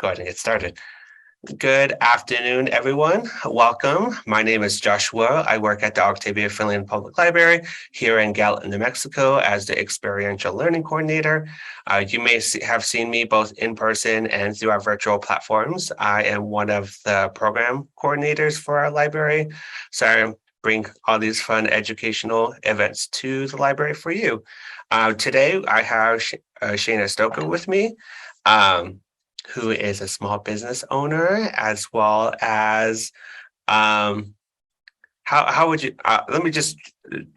go ahead and get started. Good afternoon, everyone. Welcome. My name is Joshua. I work at the Octavia Finland Public Library here in Gallatin, New Mexico as the Experiential Learning Coordinator. You may have seen me both in person and through our virtual platforms. I am one of the program coordinators for our library. So I bring all these fun educational events to the library for you. Today, I have Shanna Stoker with me. Who is a small business owner, as well as how would you let me just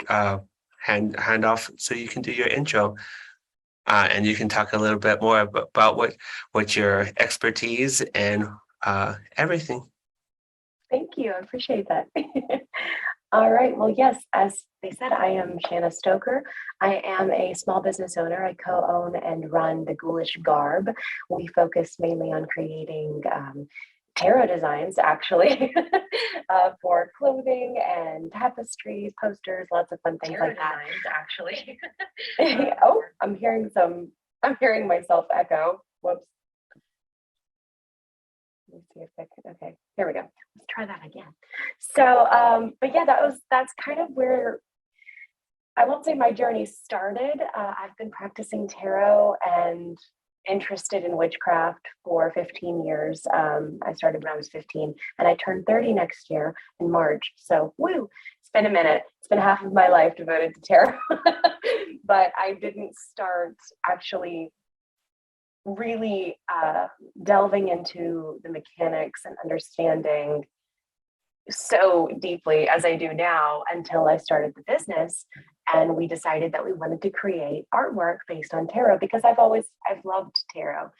hand off so you can do your intro, and you can talk a little bit more about what your expertise and everything. Thank you. I appreciate that. All right. Well, yes, as they said, I am Shanna Stoker. I am a small business owner. I co-own and run the Ghoulish Garb. We focus mainly on creating tarot designs, actually, for clothing and tapestries, posters, lots of fun things like that. Actually. Oh, I'm hearing myself echo. Whoops. Let me see if I can, okay, here we go. Let's try that again. So, but yeah, that's kind of where, I won't say my journey started. I've been practicing tarot and interested in witchcraft for 15 years. I started when I was 15 and I turned 30 next year in March. So, woo, it's been a minute. It's been half of my life devoted to tarot, but I didn't start actually really delving into the mechanics and understanding so deeply as I do now until I started the business, and we decided that we wanted to create artwork based on tarot because I've loved tarot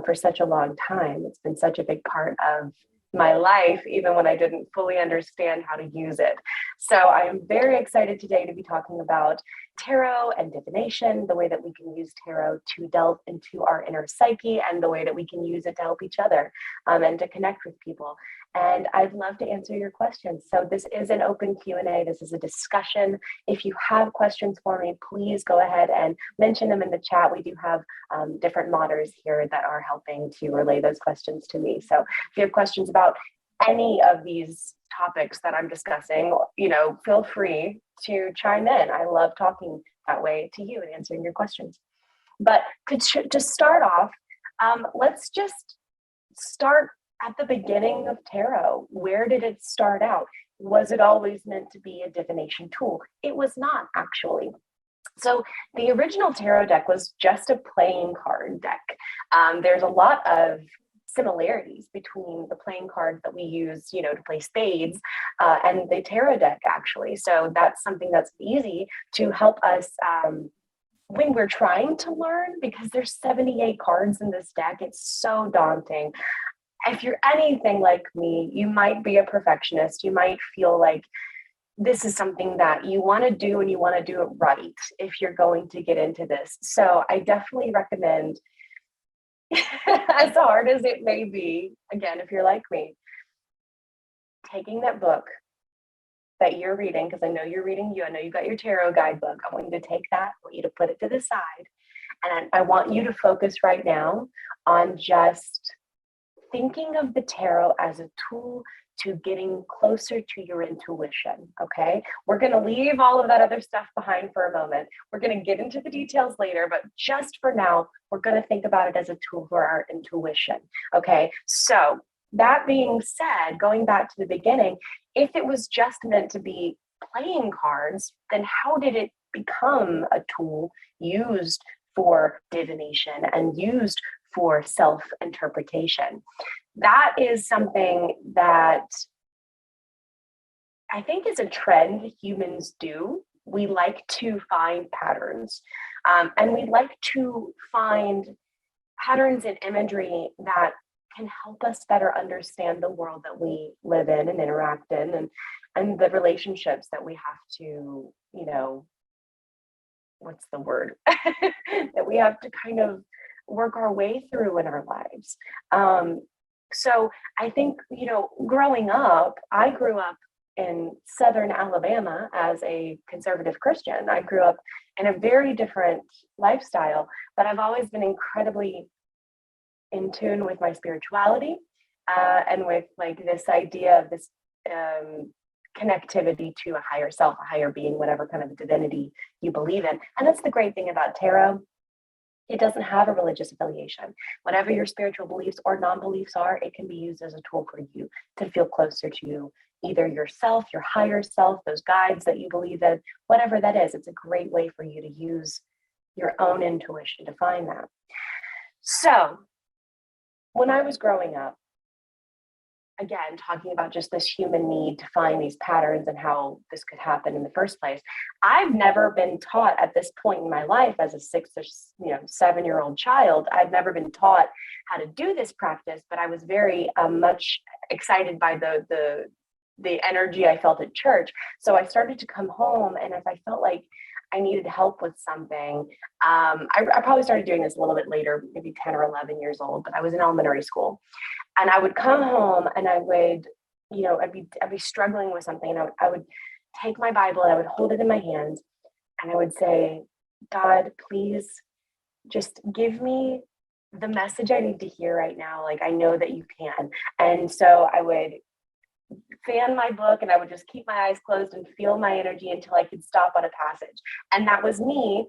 for such a long time. It's been such a big part of my life, even when I didn't fully understand how to use it. So I am very excited today to be talking about tarot and divination, the way that we can use tarot to delve into our inner psyche and the way that we can use it to help each other and to connect with people. And I'd love to answer your questions. So this is an open Q&A. This is a discussion. If you have questions for me, please go ahead and mention them in the chat. We do have different modders here that are helping to relay those questions to me. So if you have questions about any of these topics that I'm discussing, feel free to chime in. I love talking that way to you and answering your questions. But to start off, let's just start at the beginning of tarot. Where did it start out? Was it always meant to be a divination tool? It was not, actually. So the original tarot deck was just a playing card deck. There's a lot of similarities between the playing cards that we use, to play spades and the tarot deck, actually. So that's something that's easy to help us when we're trying to learn, because there's 78 cards in this deck. It's so daunting. If you're anything like me, you might be a perfectionist. You might feel like this is something that you want to do and you want to do it right if you're going to get into this. So I definitely recommend, as hard as it may be, again, if you're like me, taking that book that you're reading, because I know you're reading, I know you got your tarot guidebook. I want you to take that, I want you to put it to the side. And I want you to focus right now on just thinking of the tarot as a tool to getting closer to your intuition, okay? We're gonna leave all of that other stuff behind for a moment. We're gonna get into the details later, but just for now, we're gonna think about it as a tool for our intuition, okay? So that being said, going back to the beginning, if it was just meant to be playing cards, then how did it become a tool used for divination and used for self-interpretation? That is something that I think is a trend humans do. We like to find patterns, and we like to find patterns in imagery that can help us better understand the world that we live in and interact in, and the relationships that we have to, what's the word? that we have to kind of work our way through in our lives. So I think, growing up, I grew up in Southern Alabama as a conservative Christian. I grew up in a very different lifestyle, but I've always been incredibly in tune with my spirituality and with like this idea of this connectivity to a higher self, a higher being, whatever kind of divinity you believe in. And that's the great thing about tarot. It doesn't have a religious affiliation. Whatever your spiritual beliefs or non-beliefs are, it can be used as a tool for you to feel closer to either yourself, your higher self, those guides that you believe in, whatever that is. It's a great way for you to use your own intuition to find that. So when I was growing up, again, talking about just this human need to find these patterns and how this could happen in the first place. I've never been taught at this point in my life as a 6 or 7-year-old child. I've never been taught how to do this practice, but I was very much excited by the energy I felt at church. So I started to come home, and if I felt like I needed help with something, I probably started doing this a little bit later, maybe 10 or 11 years old, but I was in elementary school. And I would come home and I would, I'd be struggling with something, and I would take my Bible and I would hold it in my hands and I would say, God, please just give me the message I need to hear right now. Like, I know that you can. And so I would fan my book and I would just keep my eyes closed and feel my energy until I could stop on a passage. And that was me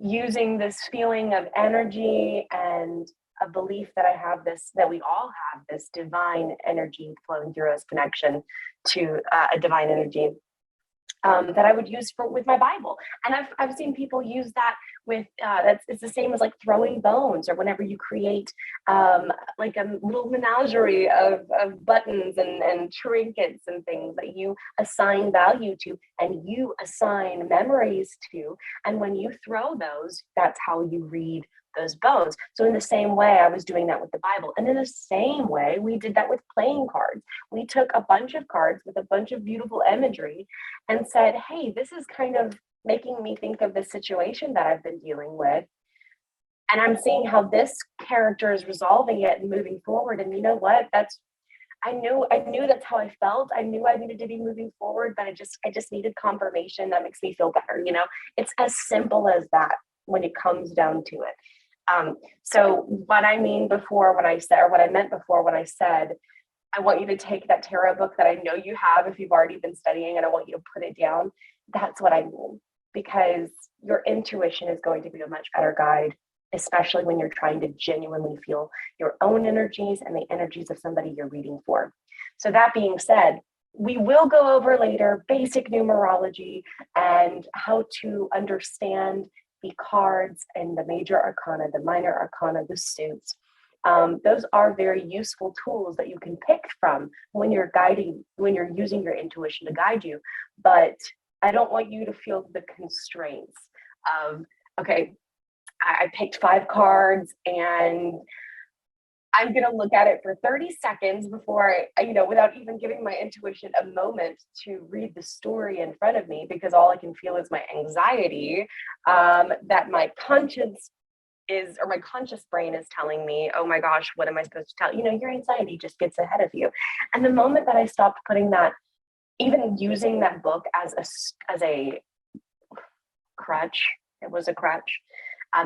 using this feeling of energy and a belief that I have this, that we all have this divine energy flowing through us, connection to a divine energy that I would use with my Bible. And I've seen people use that with, it's the same as like throwing bones, or whenever you create like a little menagerie of buttons and trinkets and things that you assign value to and you assign memories to. And when you throw those, that's how you read those bones. So in the same way, I was doing that with the Bible. And in the same way, we did that with playing cards. We took a bunch of cards with a bunch of beautiful imagery and said, hey, this is kind of making me think of the situation that I've been dealing with. And I'm seeing how this character is resolving it and moving forward. And you know what? I knew that's how I felt. I knew I needed to be moving forward, but I just needed confirmation that makes me feel better. It's as simple as that when it comes down to it. So what I meant before when I said, I want you to take that tarot book that I know you have if you've already been studying, and I want you to put it down. That's what I mean, because your intuition is going to be a much better guide, especially when you're trying to genuinely feel your own energies and the energies of somebody you're reading for. So that being said, we will go over later basic numerology and how to understand the cards and the major arcana, the minor arcana, the suits. Those are very useful tools that you can pick from when you're using your intuition to guide you. But I don't want you to feel the constraints of, okay, I picked 5 cards and I'm going to look at it for 30 seconds before without even giving my intuition a moment to read the story in front of me, because all I can feel is my anxiety, that my conscious brain is telling me, oh my gosh, what am I supposed to tell? Your anxiety just gets ahead of you. And the moment that I stopped putting that, even using that book as a crutch, it was a crutch.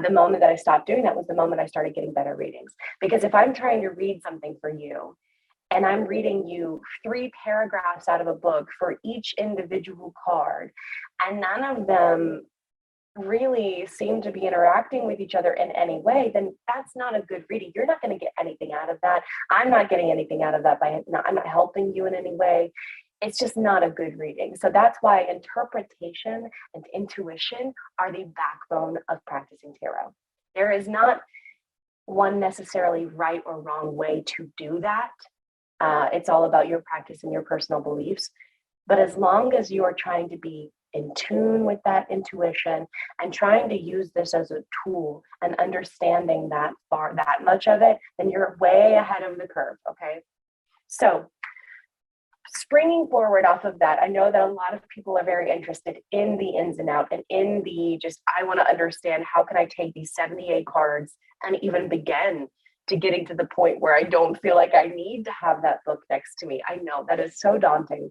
The moment that I stopped doing that was the moment I started getting better readings. Because if I'm trying to read something for you and I'm reading you 3 paragraphs out of a book for each individual card, and none of them really seem to be interacting with each other in any way, then that's not a good reading. You're not going to get anything out of that. I'm not getting anything out of that. I'm not helping you in any way. It's just not a good reading. So that's why interpretation and intuition are the backbone of practicing tarot. There is not one necessarily right or wrong way to do that. It's all about your practice and your personal beliefs. But as long as you are trying to be in tune with that intuition and trying to use this as a tool and understanding that much of it, then you're way ahead of the curve. Okay. So springing forward off of that, I know that a lot of people are very interested in the ins and outs and in I want to understand, how can I take these 78 cards and even begin to getting to the point where I don't feel like I need to have that book next to me. I know that is so daunting.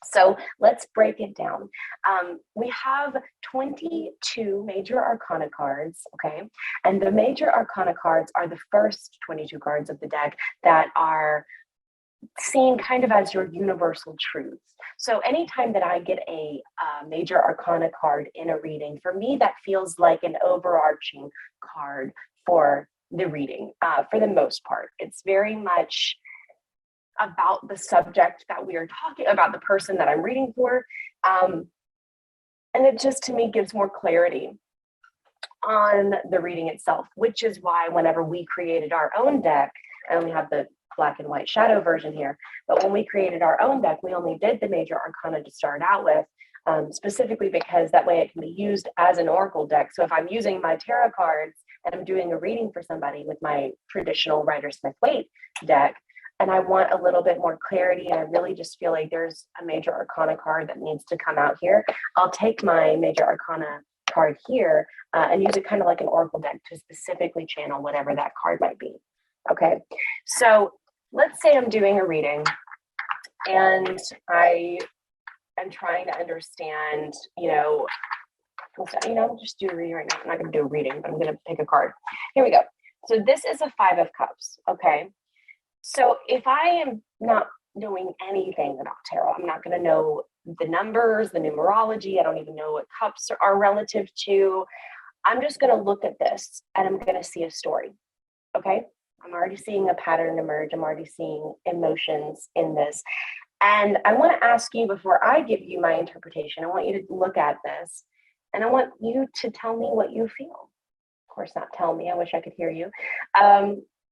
So let's break it down. We have 22 major arcana cards, okay? And the major arcana cards are the first 22 cards of the deck that are seen kind of as your universal truths. So anytime that I get a major arcana card in a reading, for me, that feels like an overarching card for the reading, for the most part. It's very much about the subject that we are talking about, the person that I'm reading for. And it just, to me, gives more clarity on the reading itself, which is why whenever we created our own deck, I only have the black and white shadow version here, but when we created our own deck, we only did the major arcana to start out with, specifically because that way it can be used as an oracle deck. So if I'm using my tarot cards and I'm doing a reading for somebody with my traditional Rider-Smith-Waite deck, and I want a little bit more clarity, and I really just feel like there's a major arcana card that needs to come out here, I'll take my major arcana card here and use it kind of like an oracle deck to specifically channel whatever that card might be. Okay, so let's say I'm doing a reading and I am trying to understand, just do a reading right now. I'm not going to do a reading, but I'm going to pick a card. Here we go. So this is a 5 of Cups. Okay. So if I am not knowing anything about tarot, I'm not going to know the numbers, the numerology. I don't even know what cups are relative to. I'm just going to look at this and I'm going to see a story. Okay. I'm already seeing a pattern emerge. I'm already seeing emotions in this. And I want to ask you, before I give you my interpretation, I want you to look at this and I want you to tell me what you feel. Of course, not tell me. I wish I could hear you.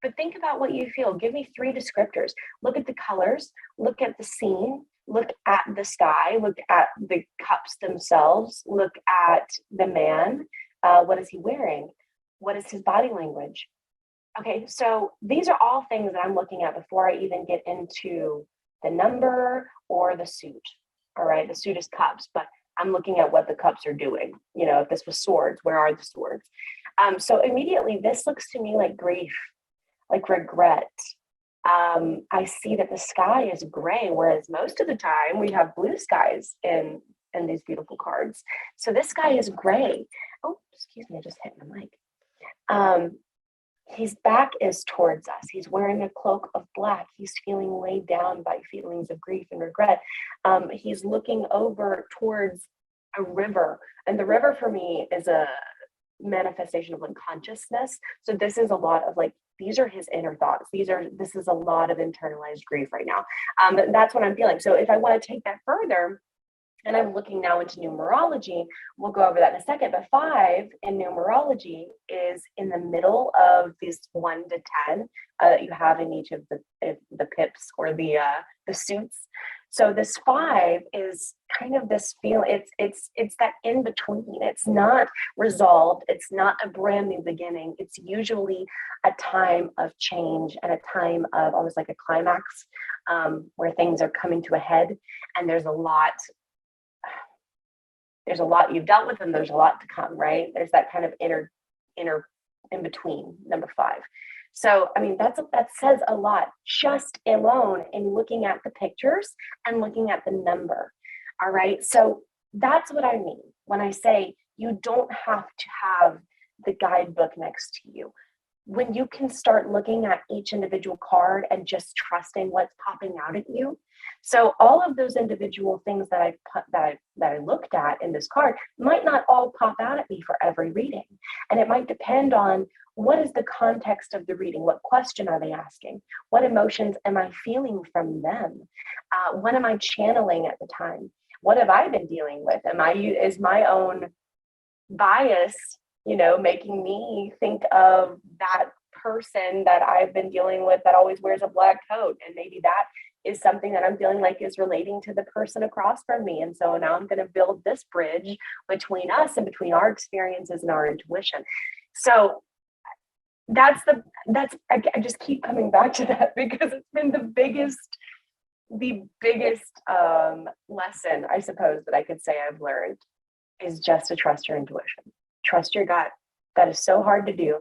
But think about what you feel. Give me 3 descriptors. Look at the colors, look at the scene, look at the sky, look at the cups themselves, look at the man. What is he wearing? What is his body language? Okay, so these are all things that I'm looking at before I even get into the number or the suit. All right, the suit is cups, but I'm looking at what the cups are doing. If this was swords, where are the swords? So immediately this looks to me like grief, like regret. I see that the sky is gray, whereas most of the time we have blue skies in these beautiful cards. So this sky is gray. Oh, excuse me, I just hit my mic. His back is towards us. He's wearing a cloak of black. He's feeling weighed down by feelings of grief and regret. He's looking over towards a river. And the river for me is a manifestation of unconsciousness. So this is a lot of these are his inner thoughts. This is a lot of internalized grief right now. That's what I'm feeling. So if I want to take that further, and I'm looking now into numerology, we'll go over that in a second, but 5 in numerology is in the middle of these 1 to 10 that you have in each of the pips or the suits. So this 5 is kind of this feel, it's that in between. It's not resolved. It's not a brand new beginning. It's usually a time of change and a time of almost like a climax where things are coming to a head, and there's a lot you've dealt with, and there's a lot to come, right? There's that kind of inner in between, number 5. So, I mean, that says a lot just alone in looking at the pictures and looking at the number. All right. So that's what I mean when I say you don't have to have the guidebook next to you. When you can start looking at each individual card and just trusting what's popping out at you. So all of those individual things that I looked at in this card might not all pop out at me for every reading. And it might depend on what is the context of the reading? What question are they asking? What emotions am I feeling from them? What am I channeling at the time? What have I been dealing with? Is my own bias, making me think of that person that I've been dealing with that always wears a black coat? And maybe that is something that I'm feeling like is relating to the person across from me. And so now I'm going to build this bridge between us and between our experiences and our intuition. So I just keep coming back to that because it's been the biggest lesson, I suppose, that I could say I've learned is just to trust your intuition. Trust your gut. That is so hard to do.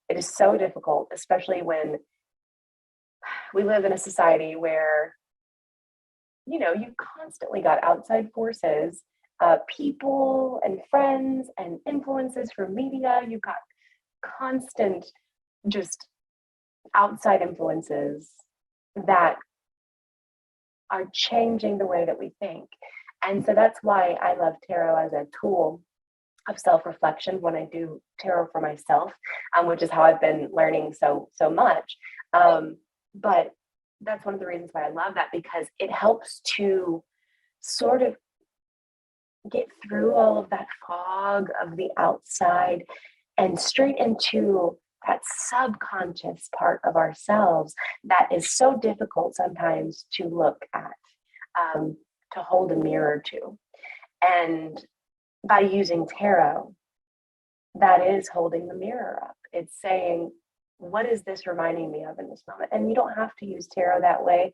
It is so difficult, especially when we live in a society where you constantly got outside forces, people and friends and influences from media. You've got constant just outside influences that are changing the way that we think. And so that's why I love tarot as a tool of self-reflection when I do tarot for myself, which is how I've been learning so much. But that's one of the reasons why I love that, because it helps to sort of get through all of that fog of the outside and straight into that subconscious part of ourselves that is so difficult sometimes to look at, to hold a mirror to. And by using tarot, that is holding the mirror up. It's saying, what is this reminding me of in this moment? And you don't have to use tarot that way.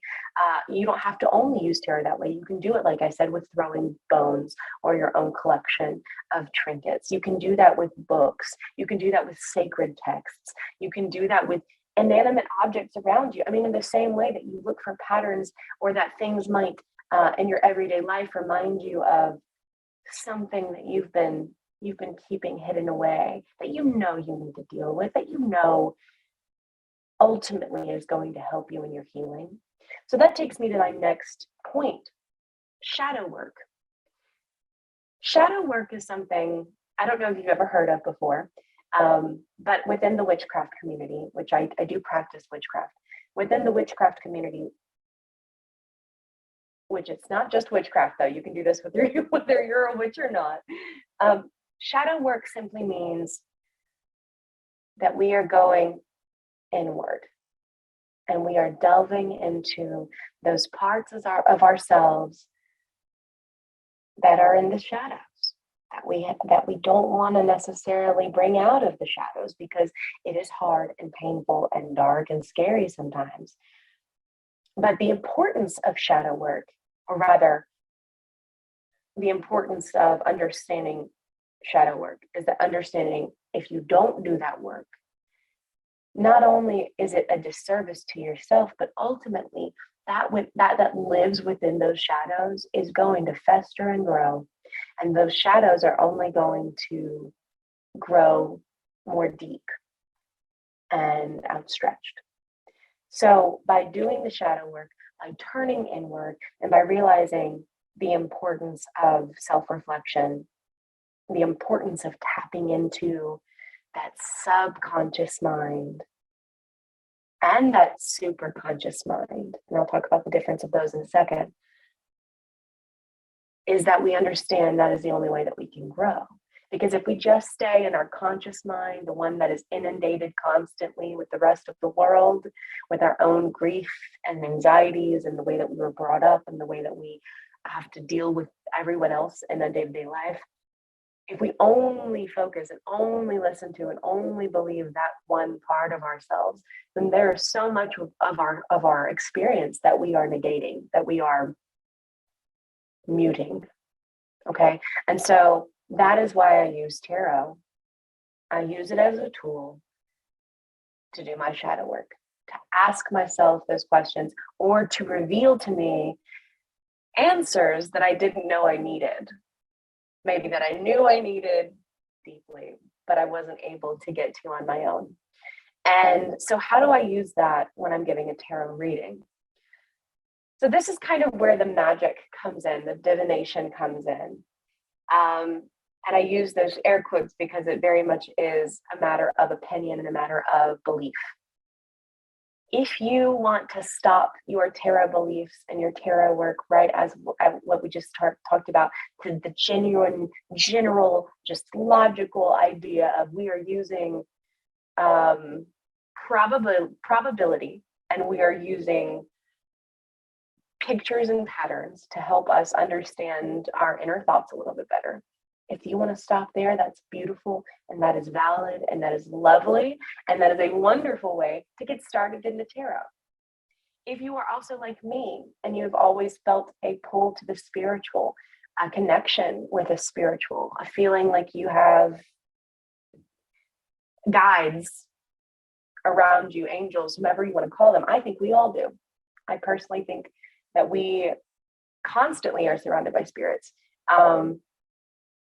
You don't have to only use tarot that way. You can do it, like I said, with throwing bones or your own collection of trinkets. You can do that with books. You can do that with sacred texts. You can do that with inanimate objects around you. I mean, in the same way that you look for patterns, or that things might in your everyday life remind you of something that you've been keeping hidden away, that you need to deal with, that ultimately is going to help you in your healing. So that takes me to my next point: shadow work. Shadow work is something I don't know if you've ever heard of before, but within the witchcraft community, which I do practice witchcraft, within the witchcraft community, which it's not just witchcraft though, you can do this whether you're a witch or not. Shadow work simply means that we are going inward and we are delving into those parts of ourselves that are in the shadows, that we don't want to necessarily bring out of the shadows, because it is hard and painful and dark and scary sometimes. But the importance of shadow work, or rather the importance of understanding shadow work, is that understanding, if you don't do that work, not only is it a disservice to yourself, but ultimately that lives within those shadows is going to fester and grow. And those shadows are only going to grow more deep and outstretched. So by doing the shadow work, by turning inward, and by realizing the importance of self-reflection, the importance of tapping into that subconscious mind and that superconscious mind, and I'll talk about the difference of those in a second, is that we understand that is the only way that we can grow. Because if we just stay in our conscious mind, the one that is inundated constantly with the rest of the world, with our own grief and anxieties and the way that we were brought up and the way that we have to deal with everyone else in a day-to-day life, if we only focus and only listen to and only believe that one part of ourselves, then there is so much of our experience that we are negating, that we are muting. Okay. And so that is why I use tarot. I use it as a tool to do my shadow work, to ask myself those questions, or to reveal to me answers that I didn't know I needed. Maybe that I knew I needed deeply, but I wasn't able to get to on my own. And so how do I use that when I'm giving a tarot reading? So this is kind of where the magic comes in, the divination comes in. And I use those air quotes because it very much is a matter of opinion and a matter of belief. If you want to stop your tarot beliefs and your tarot work, right, as what we just talked about, to the general, just logical idea of we are using probability, and we are using pictures and patterns to help us understand our inner thoughts a little bit better. If you want to stop there, that's beautiful, and that is valid, and that is lovely, and that is a wonderful way to get started in the tarot. If you are also like me and you've always felt a pull to the spiritual, a connection with a spiritual, a feeling like you have guides around you, angels, whomever you want to call them, I think we all do. I personally think that we constantly are surrounded by spirits. But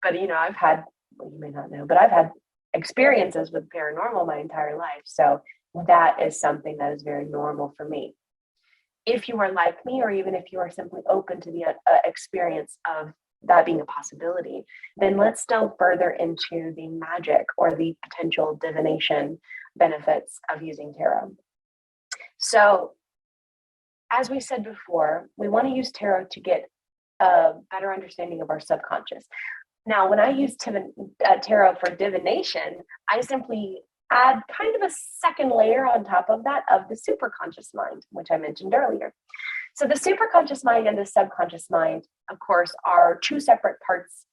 I've had, well, you may not know, but I've had experiences with paranormal my entire life. So that is something that is very normal for me. If you are like me, or even if you are simply open to the experience of that being a possibility, then let's delve further into the magic or the potential divination benefits of using tarot. So, as we said before, we want to use tarot to get a better understanding of our subconscious. Now, when I use tarot for divination, I simply add kind of a second layer on top of that of the superconscious mind, which I mentioned earlier. So the superconscious mind and the subconscious mind, of course, are two separate parts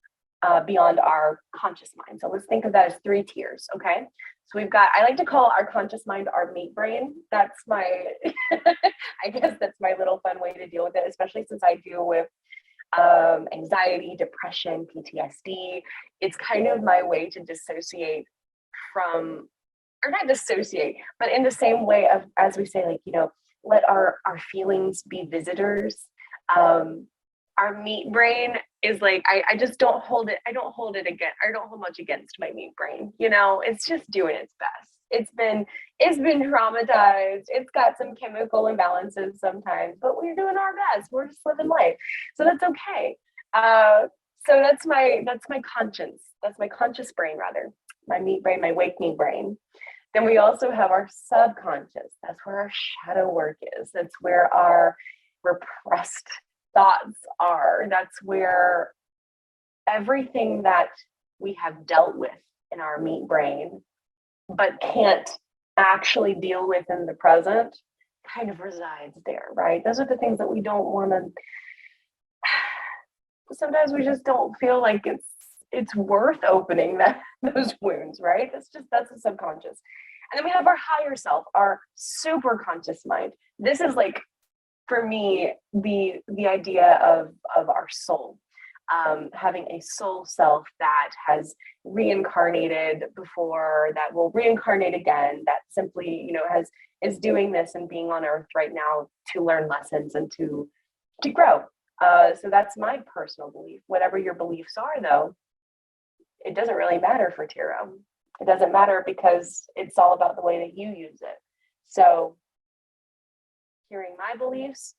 beyond our conscious mind. So let's think of that as 3 tiers, okay? So we've got, I like to call our conscious mind our meat brain. That's my, I guess that's my little fun way to deal with it, especially since I deal with anxiety, depression, PTSD. It's kind of my way to dissociate from, or not dissociate, but in the same way of, as we say, like, let our feelings be visitors. Our meat brain is like, I just don't hold it. I don't hold much against my meat brain. It's just doing its best. It's been traumatized. It's got some chemical imbalances sometimes, but we're doing our best. We're just living life. So that's okay. So that's my conscience. That's my conscious brain, rather. My meat brain, my waking brain. Then we also have our subconscious. That's where our shadow work is. That's where our repressed thoughts are. That's where everything that we have dealt with in our meat brain, but can't actually deal with in the present, kind of resides there, right? Those are the things that we don't want to, sometimes we just don't feel like it's worth opening those wounds, right? That's the subconscious. And then we have our higher self, our super conscious mind. This is like, for me, the idea of our soul, having a soul self that has reincarnated before, that will reincarnate again, that simply, is doing this and being on earth right now to learn lessons and to grow. So that's my personal belief. Whatever your beliefs are, though, it doesn't really matter for tarot. It doesn't matter because it's all about the way that you use it. So hearing my beliefs,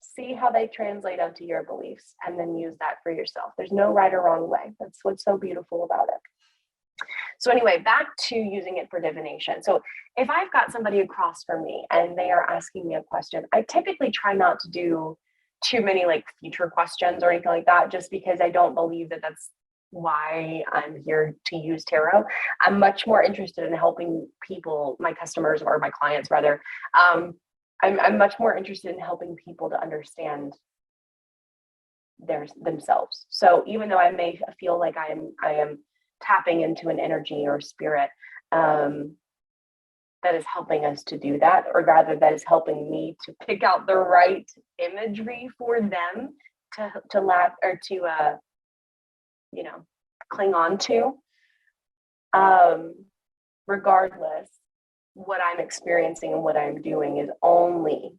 see how they translate onto your beliefs, and then use that for yourself. There's no right or wrong way. That's what's so beautiful about it. So anyway, back to using it for divination. So if I've got somebody across from me and they are asking me a question, I typically try not to do too many like future questions or anything like that, just because I don't believe that that's why I'm here to use tarot. I'm much more interested in helping people, my customers or my clients rather. I'm much more interested in helping people to understand themselves. So even though I may feel like I am tapping into an energy or spirit that is helping us to do that, or rather that is helping me to pick out the right imagery for them to laugh or to cling on to. Regardless, what I'm experiencing and what I'm doing is only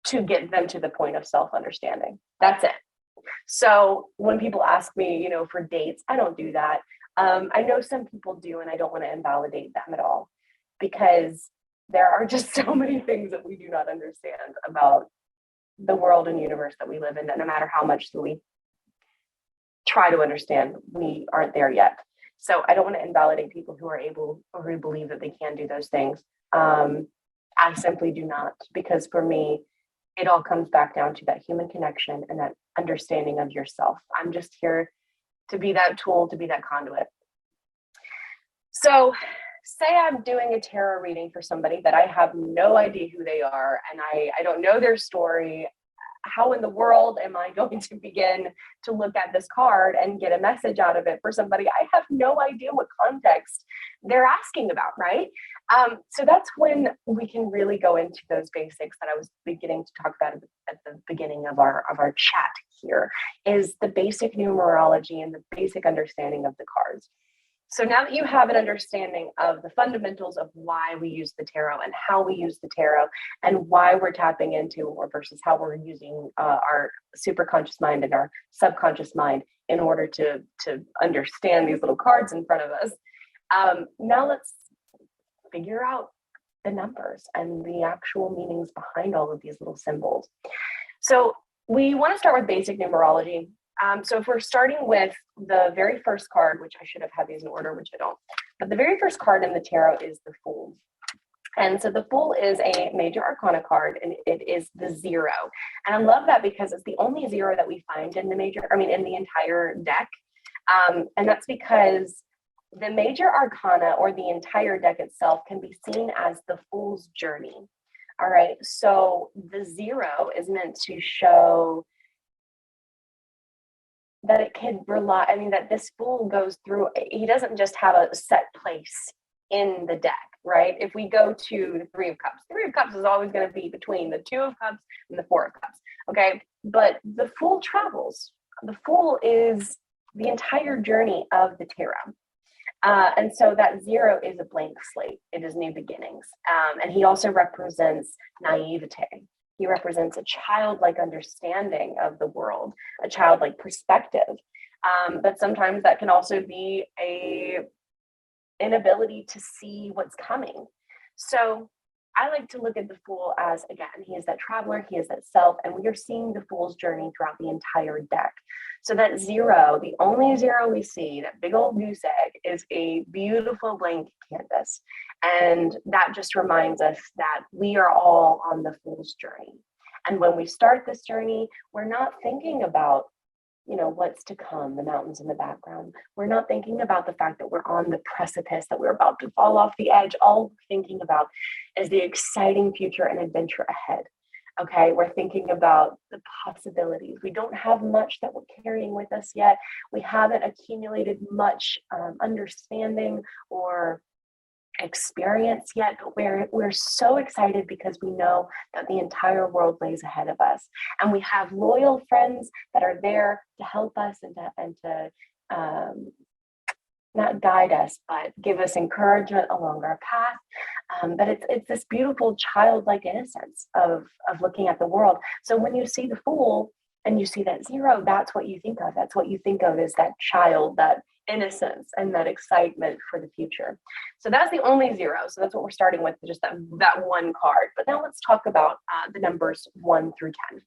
to get them to the point of self-understanding. That's it. So when people ask me, for dates, I don't do that. I know some people do, and I don't want to invalidate them at all, because there are just so many things that we do not understand about the world and universe that we live in, that no matter how much we try to understand, we aren't there yet. So I don't want to invalidate people who are able or who believe that they can do those things. I simply do not, because for me, it all comes back down to that human connection and that understanding of yourself. I'm just here to be that tool, to be that conduit. So say I'm doing a tarot reading for somebody that I have no idea who they are, and I don't know their story. How in the world am I going to begin to look at this card and get a message out of it for somebody? I have no idea what context they're asking about, right? So that's when we can really go into those basics that I was beginning to talk about at the beginning of our chat here, is the basic numerology and the basic understanding of the cards. So now that you have an understanding of the fundamentals of why we use the tarot and how we use the tarot and why we're tapping into or versus how we're using our superconscious mind and our subconscious mind in order to understand these little cards in front of us, now let's figure out the numbers and the actual meanings behind all of these little symbols. So we want to start with basic numerology. So if we're starting with the very first card, which I should have had these in order, which I don't, but the very first card in the tarot is the Fool. And so the Fool is a major arcana card, and it is the 0. And I love that because it's the only 0 that we find in the in the entire deck. And that's because the major arcana or the entire deck itself can be seen as the Fool's journey. All right. So the 0 is meant to show that it can rely, that this Fool goes through, he doesn't just have a set place in the deck, right? If we go to the 3 of Cups is always going to be between the 2 of Cups and the 4 of Cups, okay? But the Fool travels. The Fool is the entire journey of the tarot. And so that 0 is a blank slate. It is new beginnings. And he also represents naivete. He represents a childlike understanding of the world, a childlike perspective. But sometimes that can also be an inability to see what's coming. So I like to look at the Fool as, again, he is that traveler, he is that self, and we are seeing the Fool's journey throughout the entire deck. So that 0, the only 0 we see, that big old goose egg, is a beautiful blank canvas. And that just reminds us that we are all on the Fool's journey. And when we start this journey, we're not thinking about, what's to come, the mountains in the background. We're not thinking about the fact that we're on the precipice, that we're about to fall off the edge. All we're thinking about is the exciting future and adventure ahead. Okay, we're thinking about the possibilities. We don't have much that we're carrying with us yet. We haven't accumulated much understanding or experience yet, but we're so excited because we know that the entire world lays ahead of us, and we have loyal friends that are there to help us and to not guide us, but give us encouragement along our path. But it's this beautiful childlike innocence of looking at the world. So when you see the Fool and you see that 0, that's what you think of. That's what you think of is that child, that innocence, and that excitement for the future. So that's the only 0. So that's what we're starting with, just that one card. But now let's talk about the numbers 1 through 10.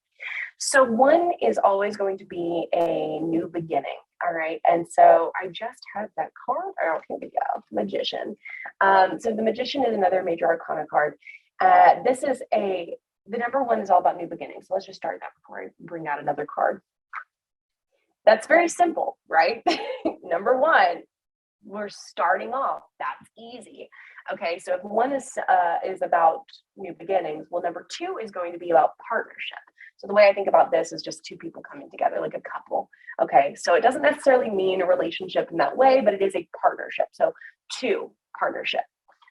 So 1 is always going to be a new beginning. All right. And so I just had that card. Oh, here we go. Magician. So the Magician is another major arcana card. The number 1 is all about new beginnings. So let's just start that before I bring out another card. That's very simple, right? Number 1, we're starting off. That's easy. Okay, so if 1 is about new beginnings, well, number 2 is going to be about partnership. So the way I think about this is just 2 people coming together, like a couple. Okay, so it doesn't necessarily mean a relationship in that way, but it is a partnership. So 2, partnership.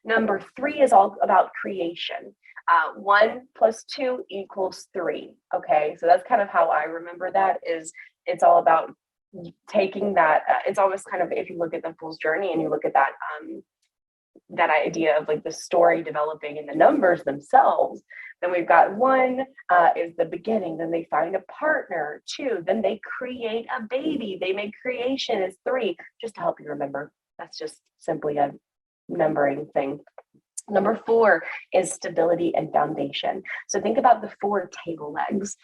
Number 3 is all about creation. 1 plus 2 equals 3. Okay, so that's kind of how I remember that. It's all about taking that. It's almost kind of, if you look at the Fool's journey and you look at that that idea of like the story developing in the numbers themselves, then we've got 1 is the beginning, then they find a partner. 2, then they create a baby, they make creation is 3, just to help you remember. That's just simply a numbering thing. Number 4 is stability and foundation. So think about the 4 table legs.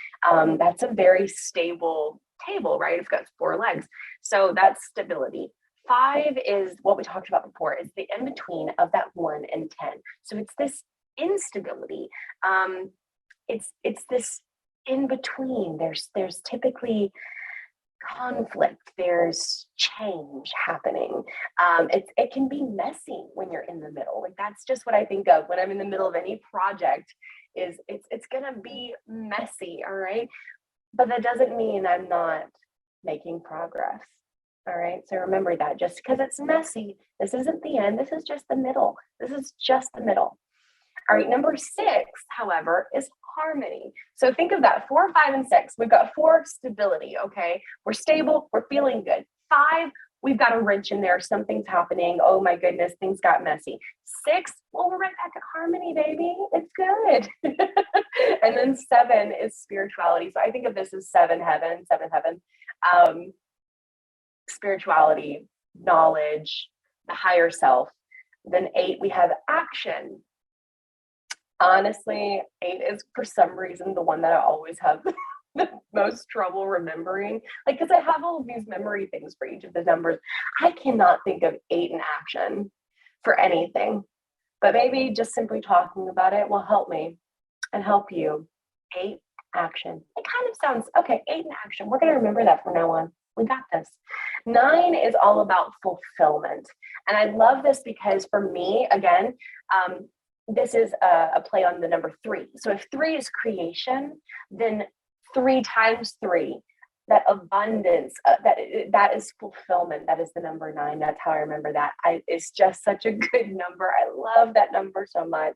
That's a very stable table, right? It's got 4 legs. So that's stability. 5 is what we talked about before. It's the in-between of that 1 and 10. So it's this instability. It's this in-between. There's typically conflict, there's change happening. It can be messy when you're in the middle. Like that's just what I think of when I'm in the middle of any project. Is it's gonna be messy, all right? But that doesn't mean I'm not making progress. All right. So remember that just because it's messy, this isn't the end. This is just the middle. This is just the middle. All right. Number 6, however, is harmony. So think of that 4, 5, and 6. We've got 4, stability. Okay. We're stable. We're feeling good. 5, we've got a wrench in there, something's happening. Oh my goodness, things got messy. 6, well, we're right back at harmony, baby. It's good. And then 7 is spirituality. So I think of this as seventh heaven, spirituality, knowledge, the higher self. Then 8, we have action. Honestly, 8 is for some reason the one that I always have the most trouble remembering. Like, because I have all of these memory things for each of the numbers. I cannot think of 8 in action for anything. But maybe just simply talking about it will help me and help you. 8, action. It kind of sounds, okay, 8 in action. We're going to remember that from now on. We got this. 9 is all about fulfillment. And I love this because for me, again, this is a play on the number 3. So if 3 is creation, then 3 times 3, that abundance, that is fulfillment. That is the number 9. That's how I remember that. It's just such a good number. I love that number so much.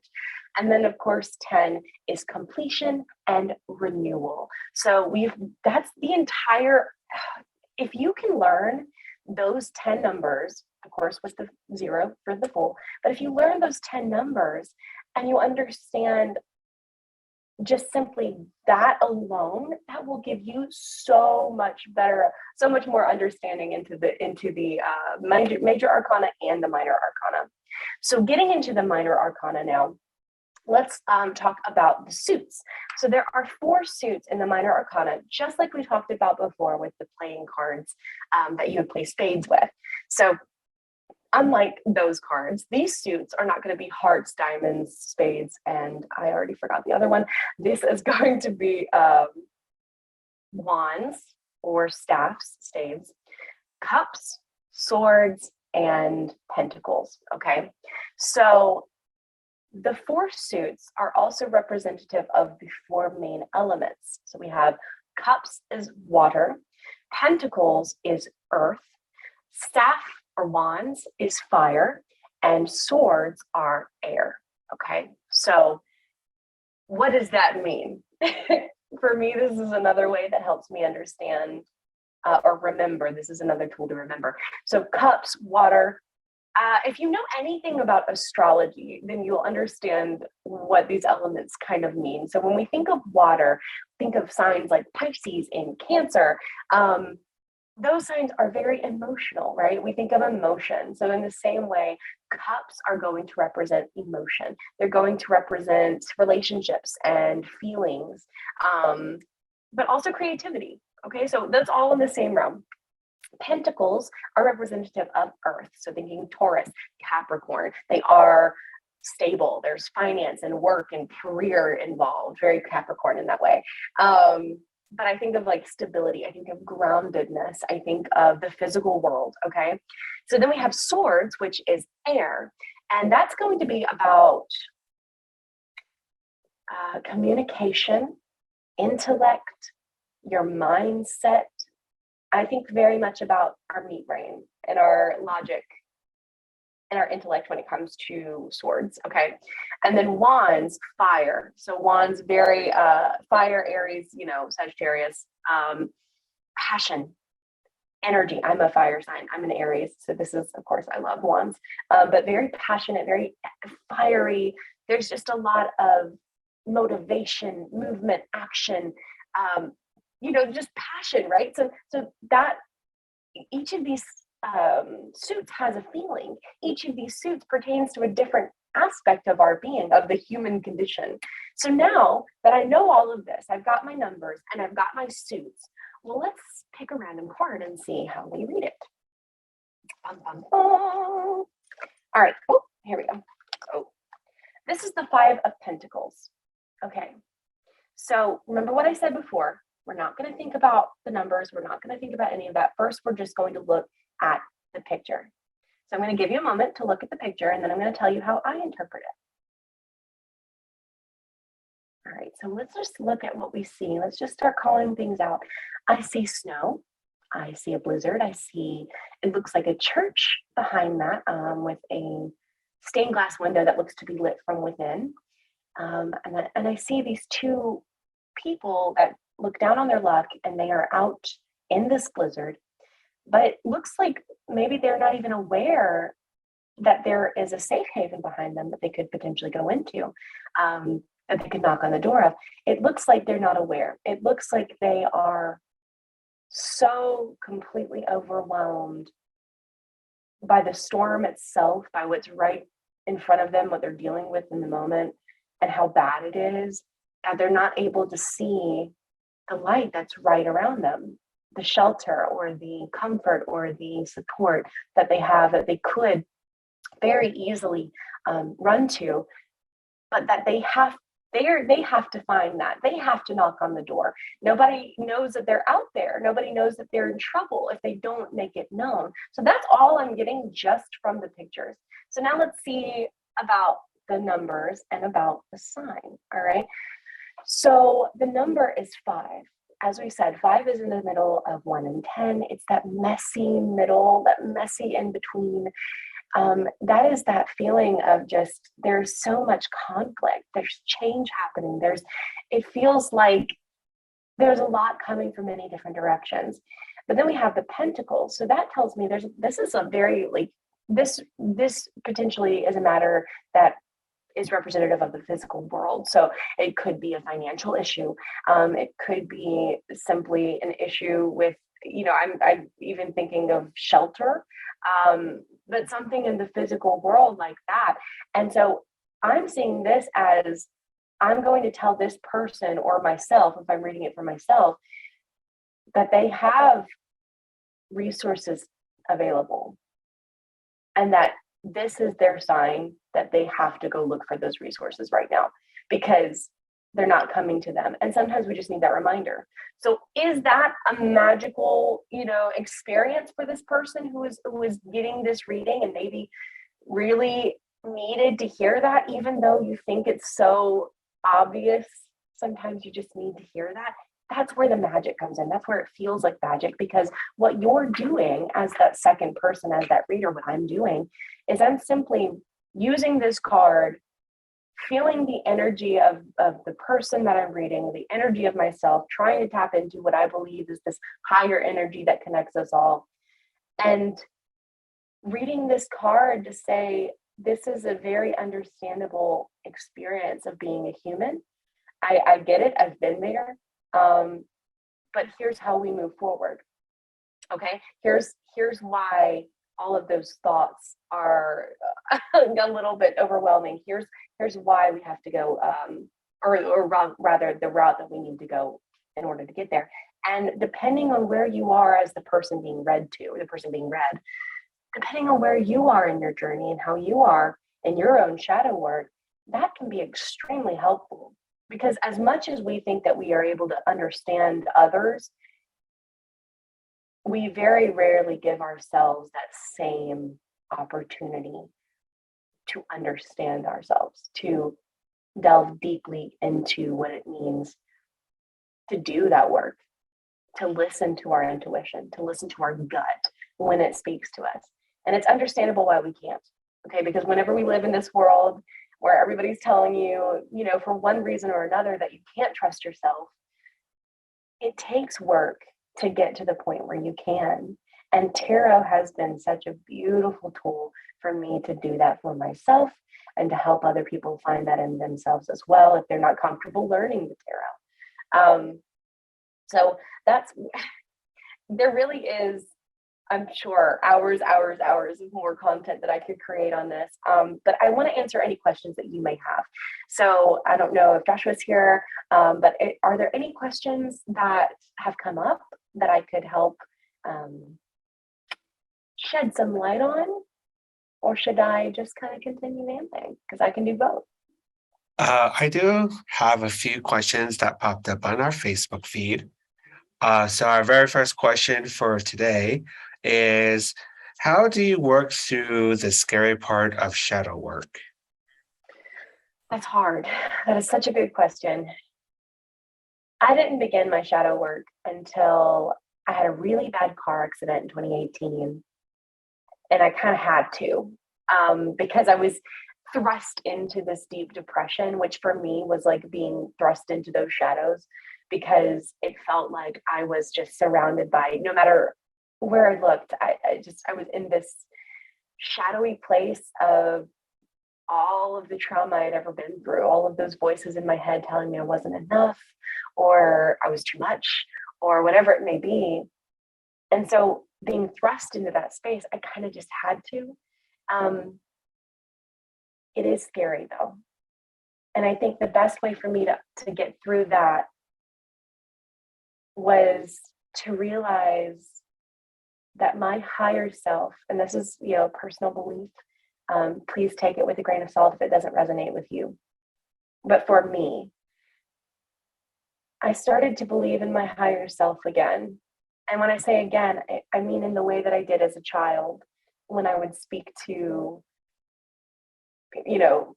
And then of course, 10 is completion and renewal. So that's the entire, if you can learn those 10 numbers, of course, with the 0 for the full, but if you learn those 10 numbers and you understand just simply that alone, that will give you so much better, so much more understanding into the major arcana and the minor arcana. So getting into the minor arcana now, let's talk about the suits. So there are 4 suits in the minor arcana, just like we talked about before with the playing cards that you would play spades with. So unlike those cards, these suits are not going to be hearts, diamonds, spades, and I already forgot the other one. This is going to be wands or staffs, staves, cups, swords, and pentacles. Okay, so the 4 suits are also representative of the 4 main elements. So we have cups is water, pentacles is earth, staff or wands is fire, and swords are air. Okay, so what does that mean? For me, this is another way that helps me understand or remember. This is another tool to remember. So cups, water. If you know anything about astrology, then you'll understand what these elements kind of mean. So when we think of water, think of signs like Pisces and Cancer. Those signs are very emotional, right? We think of emotion. So in the same way, cups are going to represent emotion. They're going to represent relationships and feelings, but also creativity. Okay, so that's all in the same realm. Pentacles are representative of earth. So thinking Taurus, Capricorn, they are stable. There's finance and work and career involved, very Capricorn in that way. But I think of like stability, I think of groundedness, I think of the physical world, okay? So then we have swords, which is air, and that's going to be about communication, intellect, your mindset. I think very much about our meat brain and our logic and our intellect when it comes to swords, okay? And then wands, fire. So wands, very fire, Aries, Sagittarius, passion, energy. I'm a fire sign. I'm an Aries. So this is, of course, I love wands, but very passionate, very fiery. There's just a lot of motivation, movement, action, just passion, right? So that each of these suits has a feeling. Each of these suits pertains to a different aspect of our being, of the human condition. So now that I know all of this, I've got my numbers and I've got my suits. Well, let's pick a random card and see how we read it. Bum, bum, bum. All right. Oh, here we go. Oh, this is the 5 of Pentacles. Okay. So remember what I said before. We're not going to think about the numbers. We're not going to think about any of that. First, we're just going to look at the picture. So I'm going to give you a moment to look at the picture, and then I'm going to tell you how I interpret it. All right, so let's just look at what we see. Let's just start calling things out. I see snow. I see a blizzard. I see, it looks like a church behind that with a stained glass window that looks to be lit from within. And I see these 2 people that look down on their luck, and they are out in this blizzard, but it looks like maybe they're not even aware that there is a safe haven behind them that they could potentially go into, that they could knock on the door of. It looks like they're not aware. It looks like they are so completely overwhelmed by the storm itself, by what's right in front of them, what they're dealing with in the moment, and how bad it is, that they're not able to see the light that's right around them, the shelter or the comfort or the support that they have, that they could very easily run to, but that they have to find that. They have to knock on the door. Nobody knows that they're out there. Nobody knows that they're in trouble if they don't make it known. So that's all I'm getting just from the pictures. So now let's see about the numbers and about the sign. All right. So the number is 5. As we said, 5 is in the middle of 1 and 10. It's that messy middle, that messy in between. That is that feeling of just, there's so much conflict, there's change happening, it feels like there's a lot coming from many different directions. But then we have the pentacles. So that tells me this is a very, like, this potentially is a matter that is representative of the physical world. So it could be a financial issue. It could be simply an issue with, I'm even thinking of shelter, but something in the physical world like that. And so I'm seeing this as, I'm going to tell this person or myself, if I'm reading it for myself, that they have resources available, and that this is their sign that they have to go look for those resources right now, because they're not coming to them. And sometimes we just need that reminder. So is that a magical, experience for this person who is getting this reading and maybe really needed to hear that, even though you think it's so obvious? Sometimes you just need to hear that. That's where the magic comes in. That's where it feels like magic, because what you're doing as that second person, as that reader, what I'm doing is I'm simply using this card, feeling the energy of the person that I'm reading, the energy of myself, trying to tap into what I believe is this higher energy that connects us all, and reading this card to say, this is a very understandable experience of being a human. I get it. I've been there. But here's how we move forward. Okay. Here's why all of those thoughts are a little bit overwhelming. Here's why we have to go, or rather the route that we need to go in order to get there. And depending on where you are as the person being read to, or the person being read, depending on where you are in your journey and how you are in your own shadow work, that can be extremely helpful. Because as much as we think that we are able to understand others, we very rarely give ourselves that same opportunity to understand ourselves, to delve deeply into what it means to do that work, to listen to our intuition, to listen to our gut when it speaks to us. And it's understandable why we can't, okay? Because whenever we live in this world where everybody's telling you, for one reason or another, that you can't trust yourself, it takes work to get to the point where you can. And tarot has been such a beautiful tool for me to do that for myself and to help other people find that in themselves as well, if they're not comfortable learning the tarot. So there really is, I'm sure, hours of more content that I could create on this. But I want to answer any questions that you may have. So I don't know if Joshua's here, but are there any questions that have come up that I could help shed some light on? Or should I just kind of continue vamping? Because I can do both. I do have a few questions that popped up on our Facebook feed. So our very first question for today is, how do you work through the scary part of shadow work? That's hard. That is such a good question. I didn't begin my shadow work until I had a really bad car accident in 2018. And I kind of had to, because I was thrust into this deep depression, which for me was like being thrust into those shadows, because it felt like I was just surrounded by, no matter where I looked, I was in this shadowy place of all of the trauma I'd ever been through, all of those voices in my head telling me I wasn't enough, or I was too much, or whatever it may be. And so being thrust into that space, I kind of just had to. It is scary though. And I think the best way for me to get through that was to realize that my higher self, and this is, personal belief, please take it with a grain of salt if it doesn't resonate with you. But for me, I started to believe in my higher self again. And when I say again, I mean in the way that I did as a child, when I would speak to,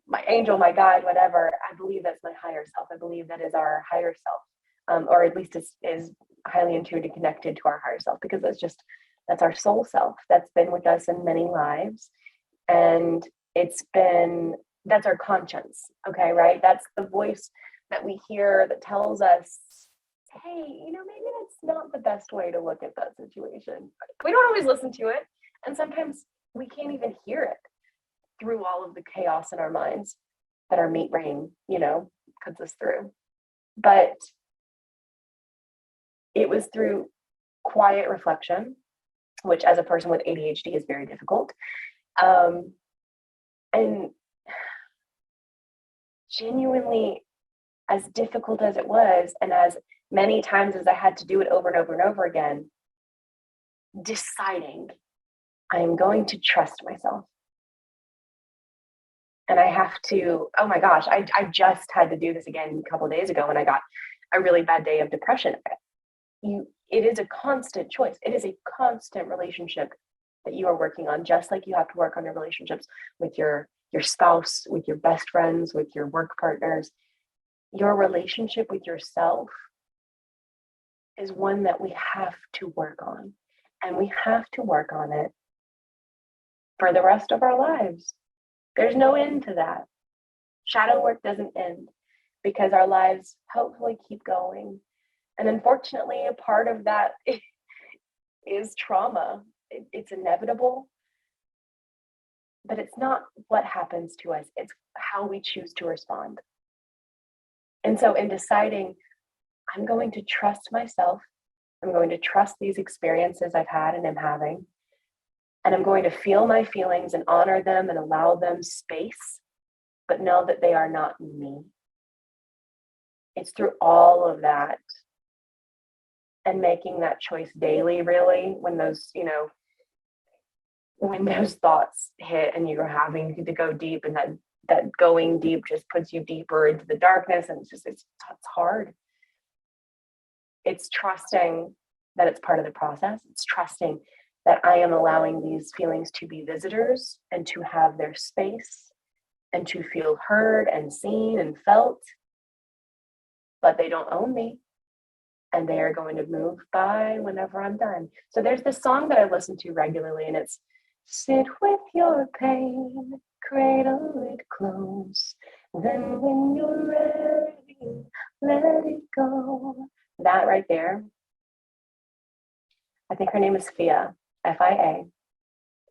my angel, my guide, whatever. I believe that's my higher self. I believe that is our higher self, or at least is highly intuitive, connected to our higher self, because that's our soul self that's been with us in many lives. And that's our conscience. Okay, right? That's the voice that we hear that tells us, hey, maybe that's not the best way to look at that situation. We don't always listen to it. And sometimes we can't even hear it through all of the chaos in our minds that our meat brain, puts us through. But it was through quiet reflection, which as a person with ADHD is very difficult. And genuinely, as difficult as it was, and as many times as I had to do it over and over and over again, deciding I am going to trust myself. And I have to, oh my gosh, I just had to do this again a couple of days ago when I got a really bad day of depression. It is a constant choice. It is a constant relationship that you are working on, just like you have to work on your relationships with your spouse, with your best friends, with your work partners. Your relationship with yourself is one that we have to work on. And we have to work on it for the rest of our lives. There's no end to that. Shadow work doesn't end, because our lives hopefully keep going. And unfortunately, a part of that is trauma. It's inevitable, but it's not what happens to us. It's how we choose to respond. And so in deciding, I'm going to trust myself, I'm going to trust these experiences I've had and am having, and I'm going to feel my feelings and honor them and allow them space, but know that they are not me. It's through all of that and making that choice daily, really, when those, when those thoughts hit and you're having to go deep, and that going deep just puts you deeper into the darkness, and it's hard. It's trusting that it's part of the process. It's trusting that I am allowing these feelings to be visitors and to have their space and to feel heard and seen and felt, but they don't own me, and they are going to move by whenever I'm done. So there's this song that I listen to regularly, and it's sit with your pain, cradle it close, then when you're ready, let it go. That right there, I think her name is Fia, Fia.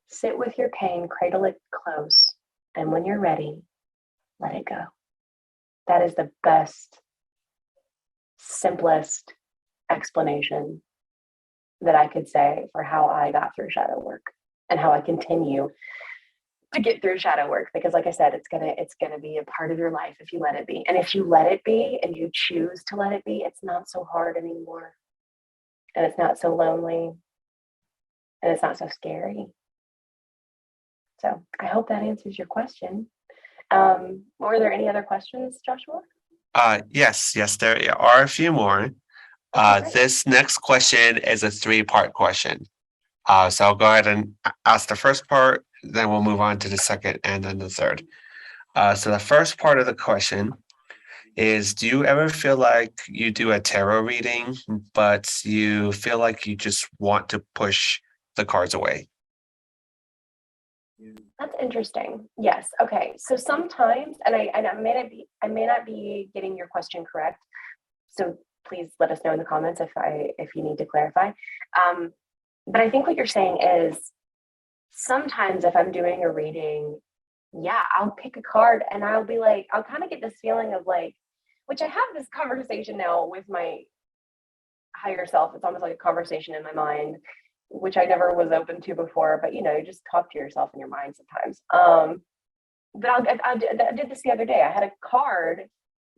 Sit with your pain, cradle it close, and when you're ready, let it go. That is the best, simplest explanation that I could say for how I got through shadow work and how I continue to get through shadow work, because like I said, it's gonna be a part of your life if you let it be. And if you let it be and you choose to let it be, it's not so hard anymore. And it's not so lonely. And it's not so scary. So I hope that answers your question. Were there any other questions, Joshua? Yes, there are a few more. Okay, This next question is a 3-part question. So I'll go ahead and ask the first part, then we'll move on to the second and then the third. So the first part of the question is, do you ever feel like you do a tarot reading, but you feel like you just want to push the cards away? that's interesting. Yes. Okay. So sometimes, and I may not be getting your question correct. So please let us know in the comments if you need to clarify. But I think what you're saying is sometimes if I'm doing a reading, yeah, I'll pick a card and I'll be like, I'll kind of get this feeling of like, which I have this conversation now with my higher self. It's almost like a conversation in my mind, which I never was open to before, but you know, you just talk to yourself in your mind sometimes. But I did this the other day. I had a card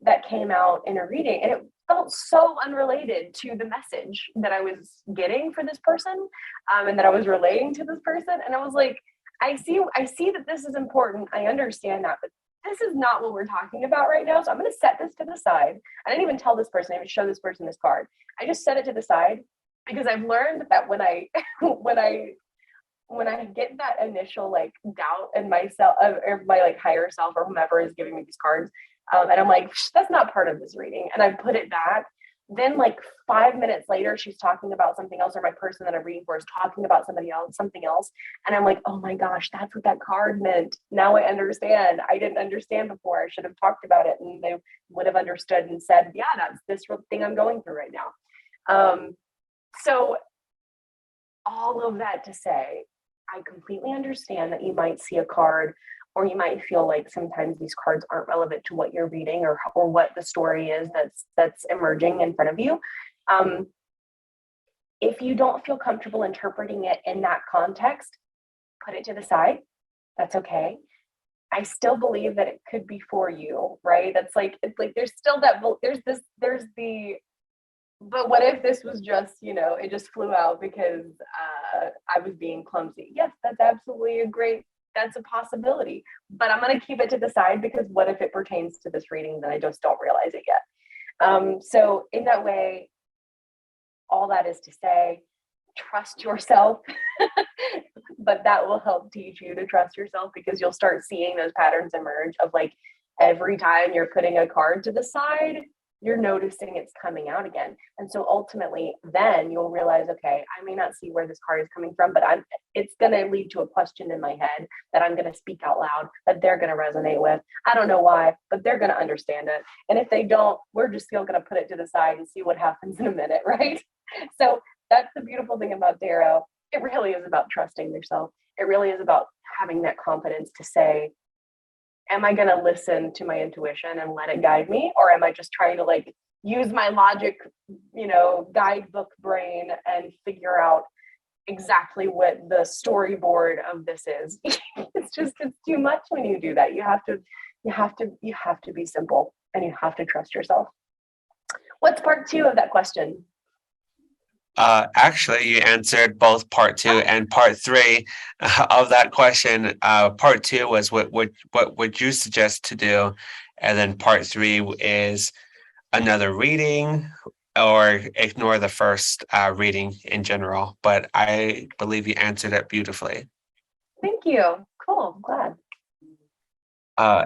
that came out in a reading and it felt so unrelated to the message that I was getting for this person, and that I was relating to this person. And I was like, I see that this is important. I understand that, but this is not what we're talking about right now. So I'm going to set this to the side. I didn't even tell this person, I didn't show this person this card. I just set it to the side because I've learned that when I when I get that initial like doubt in myself or my like higher self or whomever is giving me these cards, and I'm like, that's not part of this reading, and I put it back. Then like 5 minutes later, she's talking about something else, or my person that I'm reading for is talking about something else, and I'm like, oh my gosh, that's what that card meant. Now I understand. I didn't understand before. I should have talked about it, and they would have understood and said, yeah, that's this thing I'm going through right now. So all of that to say, I completely understand that you might see a card or you might feel like sometimes these cards aren't relevant to what you're reading or what the story is that's emerging in front of you. If you don't feel comfortable interpreting it in that context, put it to the side. That's okay. I still believe that it could be for you, right? That's like, it's like there's still that but what if this was just, you know, it just flew out because I was being clumsy? Yes, that's absolutely that's a possibility. But I'm going to keep it to the side because what if it pertains to this reading that I just don't realize it yet? So in that way, all that is to say, trust yourself, but that will help teach you to trust yourself because you'll start seeing those patterns emerge of like every time you're putting a card to the side, you're noticing it's coming out again. And so ultimately, then you'll realize, okay, I may not see where this card is coming from, but it's going to lead to a question in my head that I'm going to speak out loud that they're going to resonate with. I don't know why, but they're going to understand it. And if they don't, we're just still going to put it to the side and see what happens in a minute, right? So that's the beautiful thing about tarot. It really is about trusting yourself. It really is about having that confidence to say, am I going to listen to my intuition and let it guide me? Or am I just trying to like use my logic, you know, guidebook brain and figure out exactly what the storyboard of this is? It's too much when you do that. You have to be simple and you have to trust yourself. What's part 2 of that question? Actually, you answered both part 2 and part 3 of that question. Part 2 was what would you suggest to do, and then part 3 is another reading or ignore the first reading in general. But I believe you answered it beautifully. Thank you. Cool. I'm glad.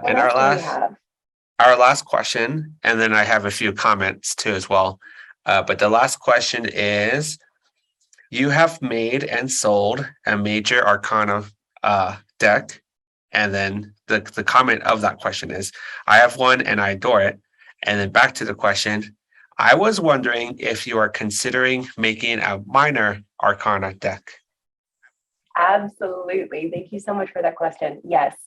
And our last question, and then I have a few comments too as well. But the last question is, you have made and sold a major arcana deck. And then the comment of that question is, I have one and I adore it. And then back to the question, I was wondering if you are considering making a minor arcana deck. Absolutely. Thank you so much for that question. Yes.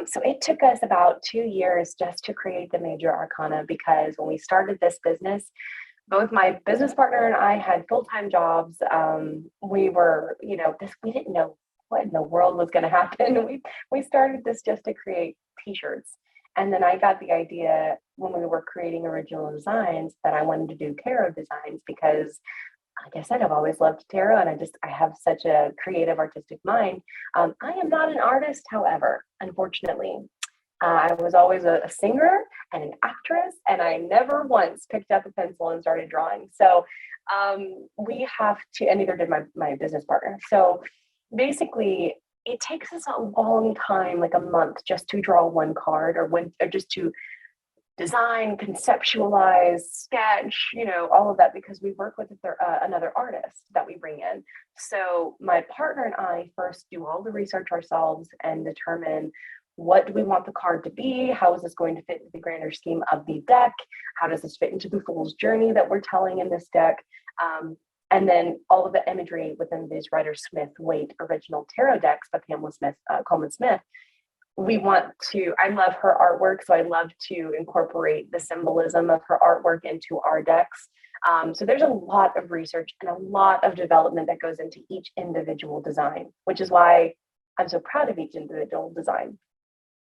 So it took us about 2 years just to create the major arcana because when we started this business, both my business partner and I had full-time jobs. We were, you know, we didn't know what in the world was going to happen. We started this just to create t-shirts. And then I got the idea when we were creating original designs that I wanted to do tarot designs because, like I said, I've always loved tarot and I have such a creative artistic mind. I am not an artist, however, unfortunately. I was always a singer and an actress, and I never once picked up a pencil and started drawing. So we have to, and neither did my business partner. So basically, it takes us a long time, like a month, just to draw one card or just to design, conceptualize, sketch, you know, all of that because we work with another artist that we bring in. So my partner and I first do all the research ourselves and determine what do we want the card to be? How is this going to fit into the grander scheme of the deck? How does this fit into the fool's journey that we're telling in this deck? And then all of the imagery within these Rider-Smith-Waite original tarot decks by Pamela Smith, Coleman Smith. I love her artwork, so I love to incorporate the symbolism of her artwork into our decks. So there's a lot of research and a lot of development that goes into each individual design, which is why I'm so proud of each individual design.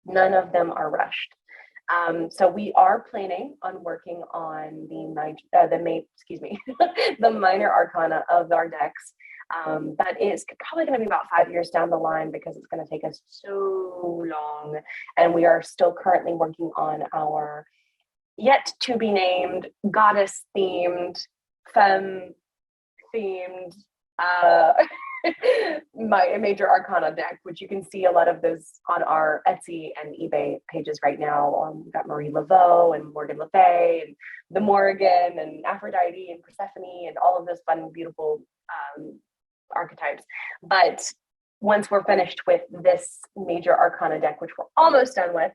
None of them are rushed. So we are planning on working on the minor arcana of our decks. That is probably going to be about 5 years down the line because it's going to take us so long. And we are still currently working on our yet to be named goddess themed, femme themed, my major arcana deck, which you can see a lot of those on our Etsy and eBay pages right now. We've got Marie Laveau and Morgan Le Fay and the Morrigan and Aphrodite and Persephone and all of those fun, beautiful archetypes. But once we're finished with this major arcana deck, which we're almost done with,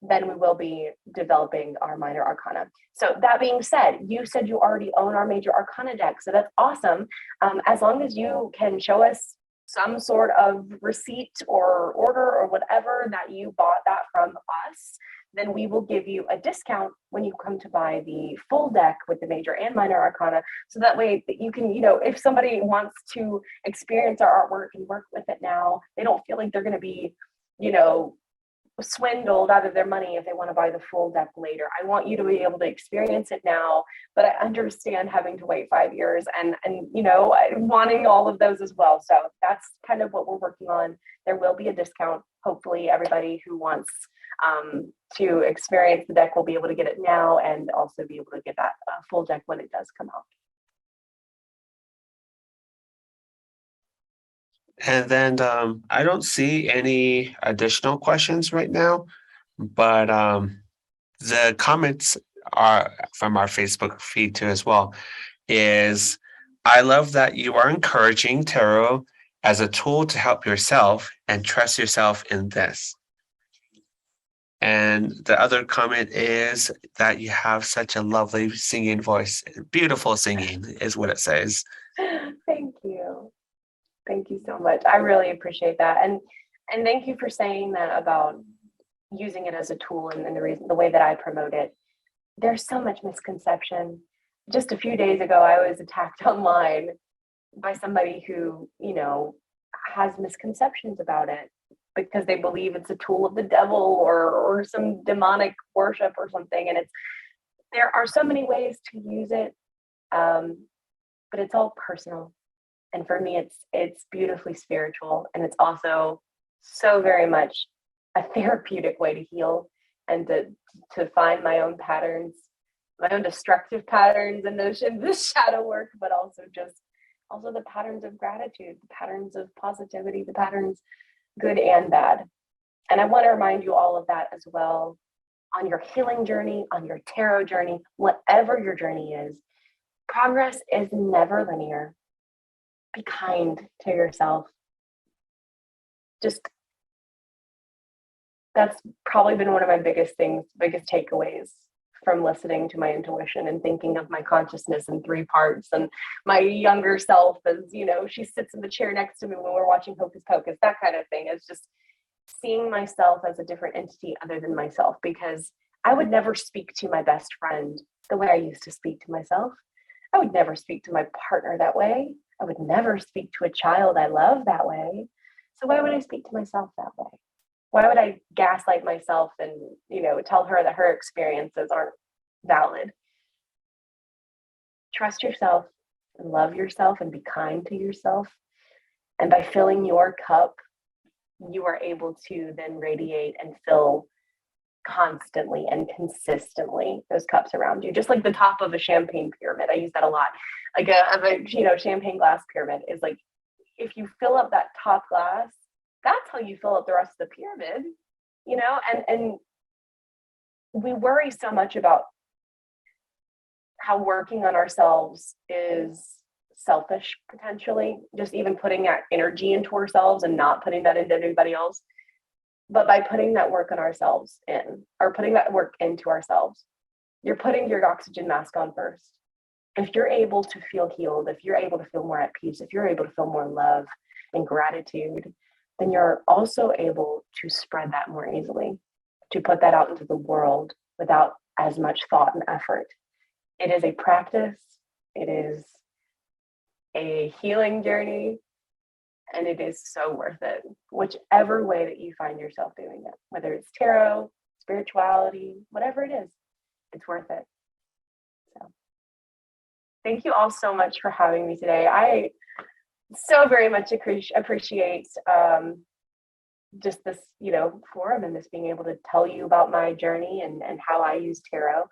then we will be developing our minor arcana. So that being said, you said you already own our major arcana deck, so that's awesome. As long as you can show us some sort of receipt or order or whatever that you bought that from us, then we will give you a discount when you come to buy the full deck with the major and minor arcana. So that way that you can, if somebody wants to experience our artwork and work with it now, they don't feel like they're going to be, swindled out of their money if they want to buy the full deck later. I want you to be able to experience it now, but I understand having to wait 5 years and wanting all of those as well. So that's kind of what we're working on. There will be a discount. Hopefully everybody who wants to experience the deck will be able to get it now and also be able to get that full deck when it does come out. And then I don't see any additional questions right now, but the comments are from our Facebook feed too as well. Is I love that you are encouraging tarot as a tool to help yourself and trust yourself in this. And the other comment is that you have such a lovely singing voice. Beautiful singing is what it says. Thank you. Thank you so much. I really appreciate that. And thank you for saying that about using it as a tool and the way that I promote it. There's so much misconception. Just a few days ago, I was attacked online by somebody who, has misconceptions about it because they believe it's a tool of the devil or some demonic worship or something. And there are so many ways to use it, but it's all personal. And for me, it's beautifully spiritual, and it's also so very much a therapeutic way to heal and to find my own patterns, my own destructive patterns and notions of shadow work, but also the patterns of gratitude, the patterns of positivity, the patterns good and bad. And I want to remind you all of that as well on your healing journey, on your tarot journey, whatever your journey is. Progress is never linear. Be kind to yourself. That's probably been one of my biggest takeaways from listening to my intuition and thinking of my consciousness in 3 parts, and my younger self as, she sits in the chair next to me when we're watching Hocus Pocus, that kind of thing. It's just seeing myself as a different entity other than myself, because I would never speak to my best friend the way I used to speak to myself. I would never speak to my partner that way. I would never speak to a child I love that way. So why would I speak to myself that way? Why would I gaslight myself and, tell her that her experiences aren't valid? Trust yourself and love yourself and be kind to yourself. And by filling your cup, you are able to then radiate and fill constantly and consistently those cups around you, just like the top of a champagne pyramid. I use that a lot. Like a champagne glass pyramid is like, if you fill up that top glass, that's how you fill up the rest of the pyramid, and we worry so much about how working on ourselves is selfish, potentially, just even putting that energy into ourselves and not putting that into anybody else. But by putting that work on ourselves putting that work into ourselves, you're putting your oxygen mask on first. if you're able to feel healed, if you're able to feel more at peace, if you're able to feel more love and gratitude, then you're also able to spread that more easily, to put that out into the world without as much thought and effort. It is a practice, it is a healing journey, and it is so worth it, whichever way that you find yourself doing it, whether it's tarot, spirituality, whatever it is, it's worth it. So thank you all so much for having me today. I so very much appreciate just this, forum and this being able to tell you about my journey and how I use tarot.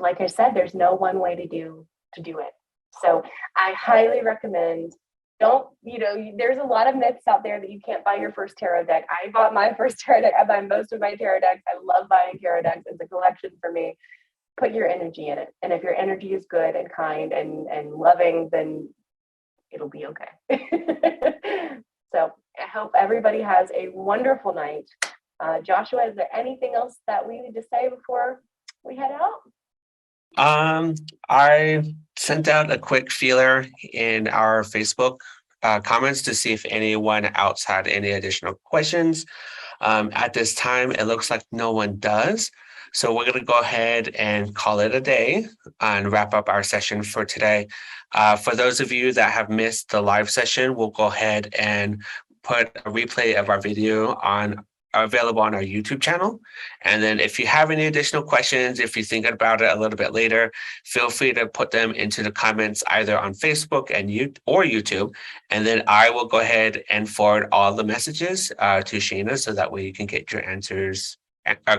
Like I said, there's no one way to do it. So I highly recommend, there's a lot of myths out there that you can't buy your first tarot deck. I bought my first tarot deck. I buy most of my tarot decks. I love buying tarot decks. It's a collection for me. Put your energy in it. And if your energy is good and kind and loving, then it'll be okay. So I hope everybody has a wonderful night. Joshua, is there anything else that we need to say before we head out? I sent out a quick feeler in our Facebook comments to see if anyone else had any additional questions. At this time, it looks like no one does. So we're going to go ahead and call it a day and wrap up our session for today. For those of you that have missed the live session, we'll go ahead and put a replay of our video available on our YouTube channel. And then if you have any additional questions, if you're thinking about it a little bit later, feel free to put them into the comments either on Facebook or YouTube. And then I will go ahead and forward all the messages to Shanna so that way you can get your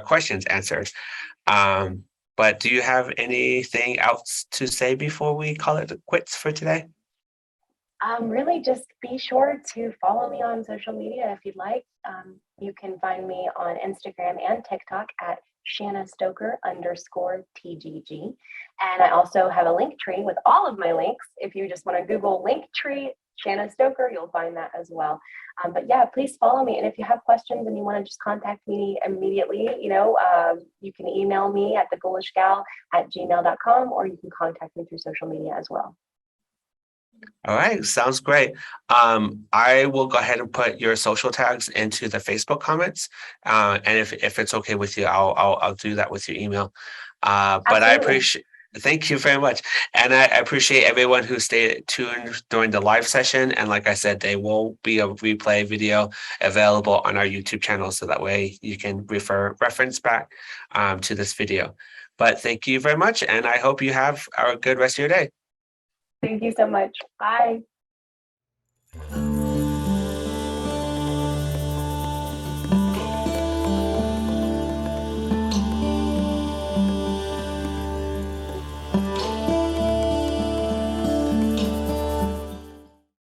questions answered. But do you have anything else to say before we call it quits for today? Really just be sure to follow me on social media if you'd like. You can find me on Instagram and TikTok at Shanna Stoker _TGG. And I also have a link tree with all of my links. If you just want to Google link tree Shanna Stoker, you'll find that as well. But yeah, please follow me. And if you have questions and you want to just contact me immediately, you can email me at thegoolishgal@gmail.com, or you can contact me through social media as well. All right, sounds great. I will go ahead and put your social tags into the Facebook comments. And if it's okay with you, I'll do that with your email. But I appreciate. Thank you very much. And I appreciate everyone who stayed tuned during the live session. And like I said, there will be a replay video available on our YouTube channel. So that way you can reference back to this video. But thank you very much. And I hope you have a good rest of your day. Thank you so much. Bye.